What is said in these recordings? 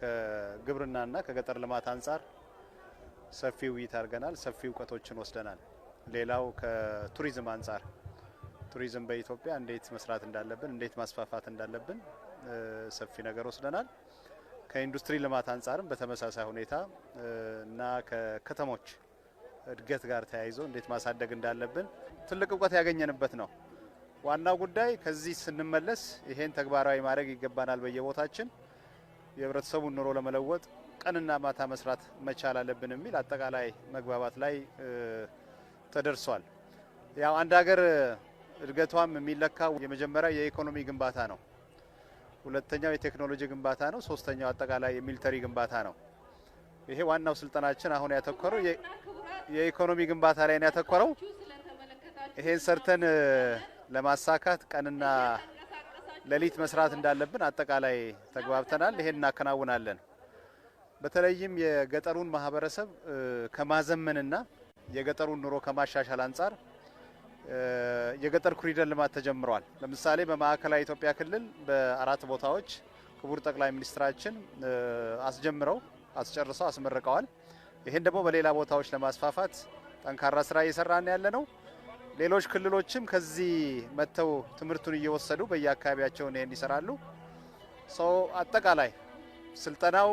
ከግብርናና ከገጠር ልማት አንጻር ሰፊ ውይይት አድርገናል። ሰፊ እውቀቶችን ወስደናል። ሌላው ከቱሪዝም አንጻር ቱሪዝም በኢትዮጵያ እንዴት መስራት እንዳለብን፣ እንዴት ማስፋፋት እንዳለብን ሰፊ ነገር ወስደናል። ከኢንዱስትሪ ልማት አንጻርም በተመሳሳይ ሁኔታ እና ከከተሞች እድገት ጋር ተያይዞ እንዴት ማሳደግ እንዳለብን ትልቅ እውቀት ያገኘንበት ነው። ዋናው ጉዳይ ከዚህ ስንመለስ ይሄን ተግባራዊ ማድረግ ይገባናል። በየቦታችን የህብረተሰቡን ኑሮ ለመለወጥ ቀንና ማታ መስራት መቻል አለብን የሚል አጠቃላይ መግባባት ላይ ተደርሷል። ያው አንድ ሀገር እድገቷም የሚለካው የመጀመሪያው የኢኮኖሚ ግንባታ ነው። ሁለተኛው የቴክኖሎጂ ግንባታ ነው። ሶስተኛው አጠቃላይ የሚሊተሪ ግንባታ ነው። ይሄ ዋናው ስልጠናችን አሁን ያተኮረው የኢኮኖሚ ግንባታ ላይ ነው ያተኮረው። ይሄን ሰርተን ለማሳካት ቀንና ሌሊት መስራት እንዳለብን አጠቃላይ ተግባብተናል። ይሄን እናከናውናለን። በተለይም የገጠሩን ማህበረሰብ ከማዘመንና የገጠሩን ኑሮ ከማሻሻል አንጻር የገጠር ኮሪደር ልማት ተጀምሯል። ለምሳሌ በማዕከላዊ ኢትዮጵያ ክልል በአራት ቦታዎች ክቡር ጠቅላይ ሚኒስትራችን አስጨርሰው አስመርቀዋል። ይሄን ደግሞ በሌላ ቦታዎች ለማስፋፋት ጠንካራ ስራ እየሰራን ያለ ነው። ሌሎች ክልሎችም ከዚህ መተው ትምህርቱን እየወሰዱ በየአካባቢያቸው ይሄን ይሰራሉ። አጠቃላይ ስልጠናው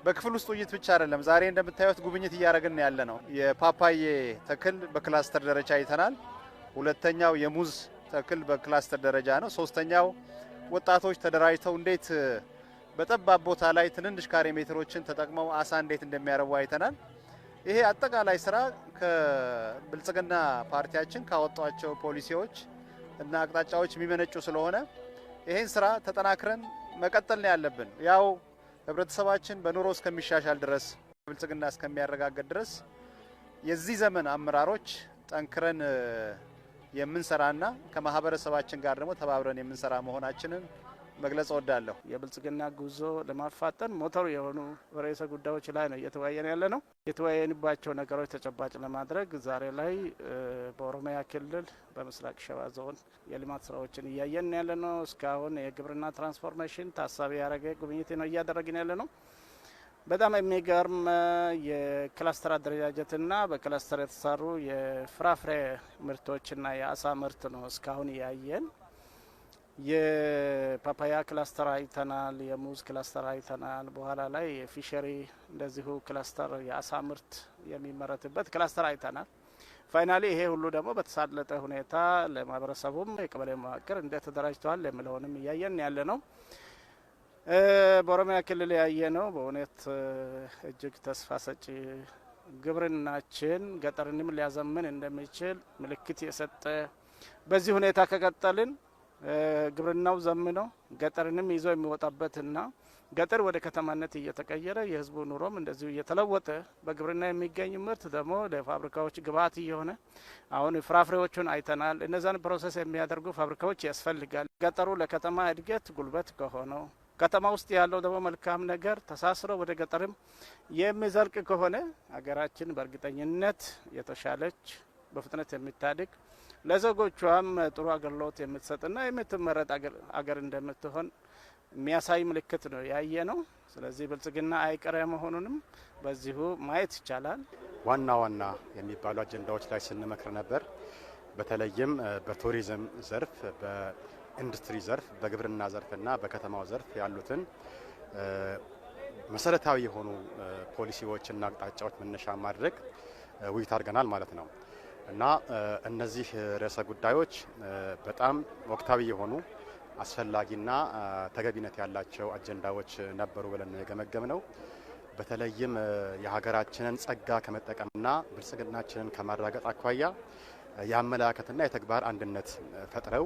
በክፍል ውስጥ ውይይት ብቻ አይደለም። ዛሬ እንደምታዩት ጉብኝት እያደረግን ያለ ነው። የፓፓዬ ተክል በክላስተር ደረጃ አይተናል። ሁለተኛው የሙዝ ተክል በክላስተር ደረጃ ነው። ሶስተኛው ወጣቶች ተደራጅተው እንዴት በጠባብ ቦታ ላይ ትንንሽ ካሬ ሜትሮችን ተጠቅመው አሳ እንዴት እንደሚያረቡ አይተናል። ይሄ አጠቃላይ ስራ ከብልጽግና ፓርቲያችን ካወጣቸው ፖሊሲዎች እና አቅጣጫዎች የሚመነጩ ስለሆነ ይሄን ስራ ተጠናክረን መቀጠል ነው ያለብን። ያው ህብረተሰባችን በኑሮ እስከሚሻሻል ድረስ ብልጽግና እስከሚያረጋግጥ ድረስ የዚህ ዘመን አመራሮች ጠንክረን የምንሰራና ከማህበረሰባችን ጋር ደግሞ ተባብረን የምንሰራ መሆናችንን መግለጽ እወዳለሁ። የብልጽግና ጉዞ ለማፋጠን ሞተሩ የሆኑ ርዕሰ ጉዳዮች ላይ ነው እየተወያየን ያለ ነው። የተወያየንባቸው ነገሮች ተጨባጭ ለማድረግ ዛሬ ላይ በኦሮሚያ ክልል በምስራቅ ሸዋ ዞን የልማት ስራዎችን እያየን ያለ ነው። እስካሁን የግብርና ትራንስፎርሜሽን ታሳቢ ያደረገ ጉብኝት ነው እያደረግን ያለ ነው። በጣም የሚገርም የክላስተር አደረጃጀትና በክላስተር የተሰሩ የፍራፍሬ ምርቶችና የአሳ ምርት ነው እስካሁን እያየን። የፓፓያ ክላስተር አይተናል። የሙዝ ክላስተር አይተናል። በኋላ ላይ የፊሸሪ እንደዚሁ ክላስተር የአሳ ምርት የሚመረትበት ክላስተር አይተናል። ፋይናሊ ይሄ ሁሉ ደግሞ በተሳለጠ ሁኔታ ለማህበረሰቡም የቀበሌ መዋቅር እንዴት ተደራጅተዋል የሚለውንም እያየን ያለ ነው። በኦሮሚያ ክልል ያየ ነው በእውነት እጅግ ተስፋ ሰጪ ግብርናችን ገጠርንም ሊያዘምን እንደሚችል ምልክት የሰጠ በዚህ ሁኔታ ከቀጠልን ግብርናው ዘምነው ገጠርንም ይዞ የሚወጣበትና ገጠር ወደ ከተማነት እየተቀየረ የህዝቡ ኑሮም እንደዚሁ እየተለወጠ በግብርና የሚገኝ ምርት ደግሞ ለፋብሪካዎች ግብዓት እየሆነ አሁን ፍራፍሬዎቹን አይተናል። እነዛን ፕሮሰስ የሚያደርጉ ፋብሪካዎች ያስፈልጋል። ገጠሩ ለከተማ እድገት ጉልበት ከሆነው ከተማ ውስጥ ያለው ደግሞ መልካም ነገር ተሳስሮ ወደ ገጠርም የሚዘልቅ ከሆነ ሀገራችን በእርግጠኝነት የተሻለች በፍጥነት የሚታድግ ለዜጎቿም ጥሩ አገልግሎት የምትሰጥና የምትመረጥ አገር እንደምትሆን የሚያሳይ ምልክት ነው ያየ ነው። ስለዚህ ብልጽግና አይቀሬ መሆኑንም በዚሁ ማየት ይቻላል። ዋና ዋና የሚባሉ አጀንዳዎች ላይ ስንመክር ነበር። በተለይም በቱሪዝም ዘርፍ፣ በኢንዱስትሪ ዘርፍ፣ በግብርና ዘርፍና በከተማው ዘርፍ ያሉትን መሰረታዊ የሆኑ ፖሊሲዎችና አቅጣጫዎች መነሻ ማድረግ ውይይት አድርገናል ማለት ነው እና እነዚህ ርዕሰ ጉዳዮች በጣም ወቅታዊ የሆኑ አስፈላጊና ተገቢነት ያላቸው አጀንዳዎች ነበሩ ብለን የገመገም ነው። በተለይም የሀገራችንን ጸጋ ከመጠቀምና ብልጽግናችንን ከማረጋገጥ አኳያ የአመለካከትና የተግባር አንድነት ፈጥረው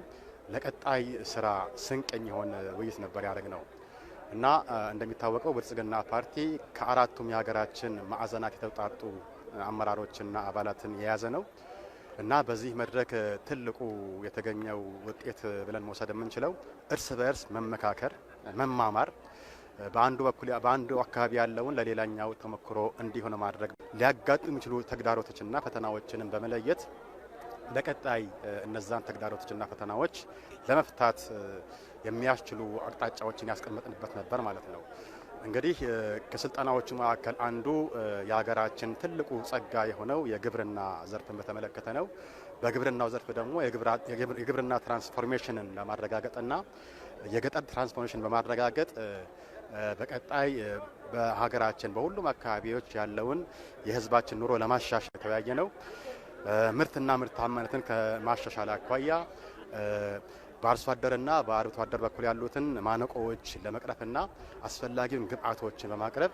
ለቀጣይ ስራ ስንቅ የሚሆን ውይይት ነበር ያደረግ ነው እና እንደሚታወቀው ብልጽግና ፓርቲ ከአራቱም የሀገራችን ማዕዘናት የተውጣጡ አመራሮችና አባላትን የያዘ ነው እና በዚህ መድረክ ትልቁ የተገኘው ውጤት ብለን መውሰድ የምንችለው እርስ በእርስ መመካከር፣ መማማር፣ በአንዱ አካባቢ ያለውን ለሌላኛው ተሞክሮ እንዲሆን ማድረግ፣ ሊያጋጥሙ የሚችሉ ተግዳሮቶችና ፈተናዎችንም በመለየት ለቀጣይ እነዛን ተግዳሮቶችና ፈተናዎች ለመፍታት የሚያስችሉ አቅጣጫዎችን ያስቀመጥንበት ነበር ማለት ነው። እንግዲህ ከስልጠናዎቹ መካከል አንዱ የሀገራችን ትልቁ ጸጋ የሆነው የግብርና ዘርፍን በተመለከተ ነው። በግብርናው ዘርፍ ደግሞ የግብርና ትራንስፎርሜሽንን ለማረጋገጥና የገጠር ትራንስፎርሜሽን በማረጋገጥ በቀጣይ በሀገራችን በሁሉም አካባቢዎች ያለውን የህዝባችን ኑሮ ለማሻሻል የተወያየ ነው። ምርትና ምርታማነትን ከማሻሻል አኳያ በአርሶ አደርና በአርብቶ አደር በኩል ያሉትን ማነቆዎች ለመቅረፍና አስፈላጊውን ግብዓቶችን በማቅረብ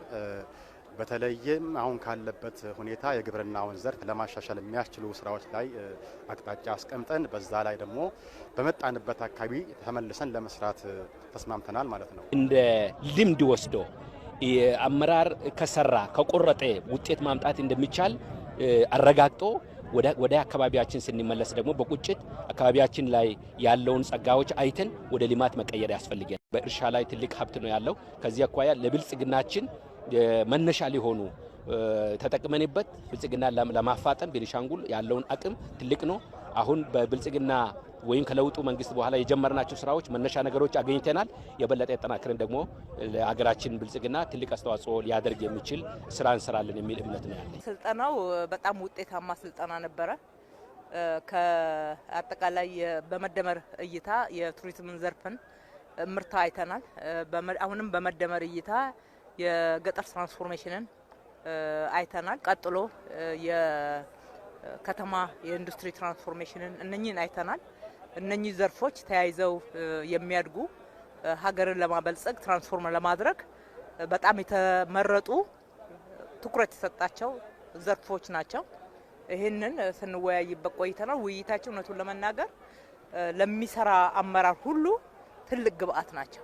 በተለይም አሁን ካለበት ሁኔታ የግብርናውን ዘርፍ ለማሻሻል የሚያስችሉ ስራዎች ላይ አቅጣጫ አስቀምጠን በዛ ላይ ደግሞ በመጣንበት አካባቢ ተመልሰን ለመስራት ተስማምተናል ማለት ነው። እንደ ልምድ ወስዶ አመራር ከሰራ ከቆረጠ ውጤት ማምጣት እንደሚቻል አረጋግጦ ወደ አካባቢያችን ስንመለስ ደግሞ በቁጭት አካባቢያችን ላይ ያለውን ጸጋዎች አይተን ወደ ልማት መቀየር ያስፈልጋል። በእርሻ ላይ ትልቅ ሀብት ነው ያለው። ከዚህ አኳያ ለብልጽግናችን መነሻ ሊሆኑ ተጠቅመንበት ብልጽግና ለማፋጠን ቤኒሻንጉል ያለውን አቅም ትልቅ ነው። አሁን በብልጽግና ወይም ከለውጡ መንግስት በኋላ የጀመርናቸው ስራዎች መነሻ ነገሮች አገኝተናል። የበለጠ ያጠናክረን ደግሞ ለሀገራችን ብልጽግና ትልቅ አስተዋጽኦ ሊያደርግ የሚችል ስራ እንሰራለን የሚል እምነት ነው ያለኝ። ስልጠናው በጣም ውጤታማ ስልጠና ነበረ። ከአጠቃላይ በመደመር እይታ የቱሪዝም ዘርፍን ምርታ አይተናል። አሁንም በመደመር እይታ የገጠር ትራንስፎርሜሽንን አይተናል። ቀጥሎ የከተማ የኢንዱስትሪ ትራንስፎርሜሽንን እነኚህን አይተናል። እነኚህ ዘርፎች ተያይዘው የሚያድጉ ሀገርን ለማበልጸግ ትራንስፎርም ለማድረግ በጣም የተመረጡ ትኩረት የሰጣቸው ዘርፎች ናቸው። ይህንን ስንወያይበት ቆይተናል። ውይይታችን እውነቱን ለመናገር ለሚሰራ አመራር ሁሉ ትልቅ ግብአት ናቸው።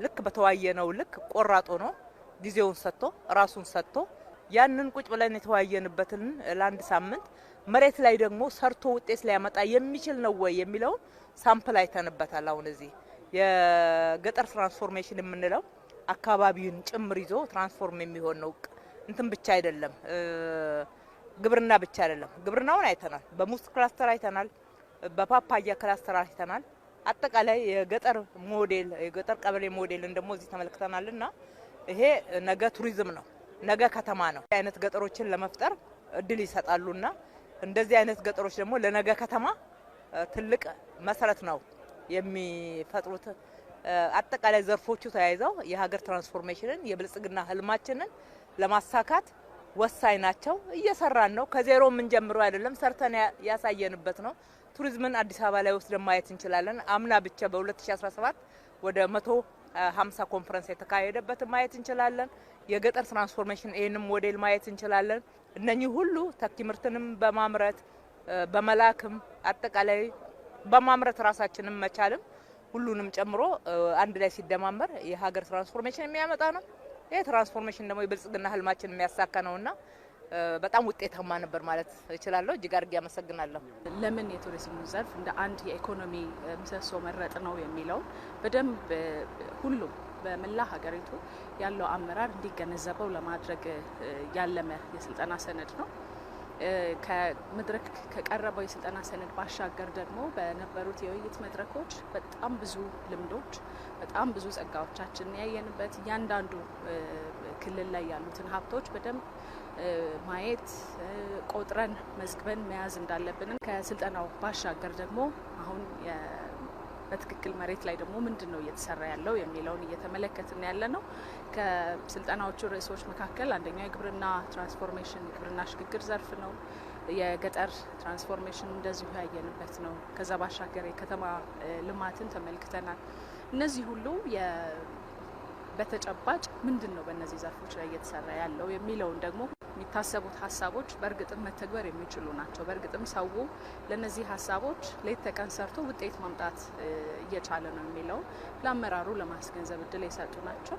ልክ በተወያየነው ልክ ቆራጦ ነው ጊዜውን ሰጥቶ ራሱን ሰጥቶ ያንን ቁጭ ብለን የተወያየንበትን ለአንድ ሳምንት መሬት ላይ ደግሞ ሰርቶ ውጤት ሊያመጣ የሚችል ነው ወይ የሚለው ሳምፕል አይተንበታል። አሁን እዚህ የገጠር ትራንስፎርሜሽን የምንለው አካባቢውን ጭምር ይዞ ትራንስፎርም የሚሆን ነው። እንትን ብቻ አይደለም፣ ግብርና ብቻ አይደለም። ግብርናውን አይተናል፣ በሙዝ ክላስተር አይተናል፣ በፓፓያ ክላስተር አይተናል። አጠቃላይ የገጠር ሞዴል የገጠር ቀበሌ ሞዴልን ደግሞ እዚህ ተመልክተናልና ይሄ ነገ ቱሪዝም ነው፣ ነገ ከተማ ነው። አይነት ገጠሮችን ለመፍጠር እድል ይሰጣሉና እንደዚህ አይነት ገጠሮች ደግሞ ለነገ ከተማ ትልቅ መሰረት ነው የሚፈጥሩት። አጠቃላይ ዘርፎቹ ተያይዘው የሀገር ትራንስፎርሜሽንን የብልጽግና ህልማችንን ለማሳካት ወሳኝ ናቸው። እየሰራን ነው። ከዜሮ ምን ጀምሮ አይደለም፣ ሰርተን ያሳየንበት ነው። ቱሪዝምን አዲስ አበባ ላይ ወስደን ማየት እንችላለን። አምና ብቻ በ2017 ወደ 150 ኮንፈረንስ የተካሄደበት ማየት እንችላለን። የገጠር ትራንስፎርሜሽን ይሄንም ሞዴል ማየት እንችላለን። እነኚህ ሁሉ ተኪ ምርትንም በማምረት በመላክም አጠቃላይ በማምረት ራሳችንን መቻልም ሁሉንም ጨምሮ አንድ ላይ ሲደማመር የሀገር ትራንስፎርሜሽን የሚያመጣ ነው። ይሄ ትራንስፎርሜሽን ደግሞ የብልጽግና ህልማችን የሚያሳካ ነውና በጣም ውጤታማ ነበር ማለት እችላለሁ። እጅግ አድርጌ አመሰግናለሁ። ለምን የቱሪዝም ዘርፍ እንደ አንድ የኢኮኖሚ ምሰሶ መረጥ ነው የሚለው በደንብ ሁሉም በመላ ሀገሪቱ ያለው አመራር እንዲገነዘበው ለማድረግ ያለመ የስልጠና ሰነድ ነው። ከመድረክ ከቀረበው የስልጠና ሰነድ ባሻገር ደግሞ በነበሩት የውይይት መድረኮች በጣም ብዙ ልምዶች፣ በጣም ብዙ ጸጋዎቻችን ያየንበት እያንዳንዱ ክልል ላይ ያሉትን ሀብቶች በደንብ ማየት ቆጥረን መዝግበን መያዝ እንዳለብን ከስልጠናው ባሻገር ደግሞ አሁን በትክክል መሬት ላይ ደግሞ ምንድነው እየተሰራ ያለው የሚለውን እየተመለከትን ያለ ነው። ከስልጠናዎቹ ርዕሶች መካከል አንደኛው የግብርና ትራንስፎርሜሽን የግብርና ሽግግር ዘርፍ ነው። የገጠር ትራንስፎርሜሽን እንደዚሁ ያየንበት ነው። ከዛ ባሻገር የከተማ ልማትን ተመልክተናል። እነዚህ ሁሉ በተጨባጭ ምንድነው በእነዚህ ዘርፎች ላይ እየተሰራ ያለው የሚለውን ደግሞ የሚታሰቡት ሀሳቦች በእርግጥም መተግበር የሚችሉ ናቸው። በእርግጥም ሰው ለነዚህ ሀሳቦች ሌት ተቀን ሰርቶ ውጤት ማምጣት እየቻለ ነው የሚለው ለአመራሩ ለማስገንዘብ እድል የሰጡ ናቸው።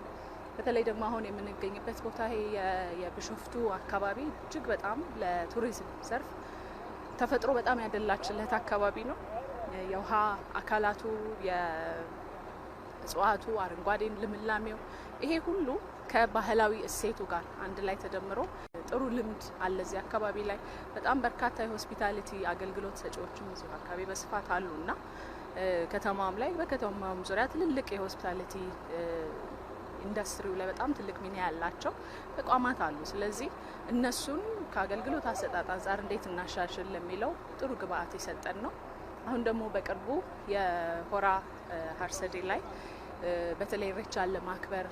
በተለይ ደግሞ አሁን የምንገኝበት ቦታ ይሄ የቢሾፍቱ አካባቢ እጅግ በጣም ለቱሪዝም ዘርፍ ተፈጥሮ በጣም ያደላችለት አካባቢ ነው። የውሃ አካላቱ እጽዋቱ፣ አረንጓዴ ልምላሜው ይሄ ሁሉ ከባህላዊ እሴቱ ጋር አንድ ላይ ተደምሮ ጥሩ ልምድ አለ እዚህ አካባቢ ላይ በጣም በርካታ የሆስፒታሊቲ አገልግሎት ሰጪዎችም እዚህ አካባቢ በስፋት አሉና ከተማም ላይ በከተማም ዙሪያ ትልልቅ የሆስፒታሊቲ ኢንዱስትሪው ላይ በጣም ትልቅ ሚና ያላቸው ተቋማት አሉ። ስለዚህ እነሱን ከአገልግሎት አሰጣጥ አንጻር እንዴት እናሻሽል ለሚለው ጥሩ ግብአት የሰጠን ነው። አሁን ደግሞ በቅርቡ የሆራ ሀርሰዴ ላይ በተለይ ኢሬቻን ለማክበር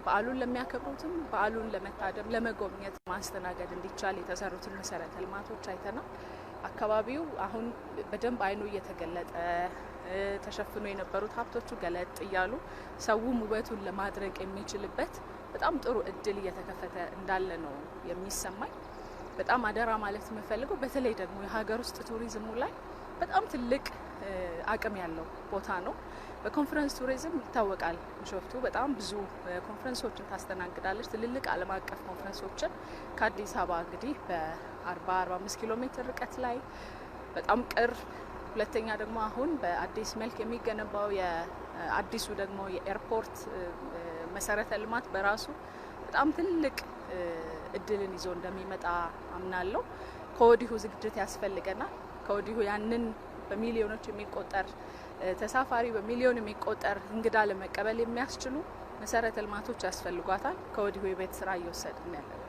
በዓሉን ለሚያከብሩትም በዓሉን ለመታደም ለመጎብኘት ማስተናገድ እንዲቻል የተሰሩትን መሰረተ ልማቶች አይተናል። አካባቢው አሁን በደንብ አይኑ እየተገለጠ ተሸፍኖ የነበሩት ሀብቶቹ ገለጥ እያሉ ሰውም ውበቱን ለማድረግ የሚችልበት በጣም ጥሩ እድል እየተከፈተ እንዳለ ነው የሚሰማኝ። በጣም አደራ ማለት የምፈልገው በተለይ ደግሞ የሀገር ውስጥ ቱሪዝሙ ላይ በጣም ትልቅ አቅም ያለው ቦታ ነው። በኮንፈረንስ ቱሪዝም ይታወቃል። ቢሾፍቱ በጣም ብዙ ኮንፈረንሶችን ታስተናግዳለች። ትልልቅ ዓለም አቀፍ ኮንፈረንሶችን ከአዲስ አበባ እንግዲህ በ40-45 ኪሎ ሜትር ርቀት ላይ በጣም ቅርብ። ሁለተኛ ደግሞ አሁን በአዲስ መልክ የሚገነባው የአዲሱ ደግሞ የኤርፖርት መሰረተ ልማት በራሱ በጣም ትልቅ እድልን ይዞ እንደሚመጣ አምናለሁ። ከወዲሁ ዝግጅት ያስፈልገናል። ከወዲሁ ያንን በሚሊዮኖች የሚቆጠር ተሳፋሪ በሚሊዮን የሚቆጠር እንግዳ ለመቀበል የሚያስችሉ መሰረተ ልማቶች ያስፈልጓታል። ከወዲሁ የቤት ስራ እየወሰድን ያለ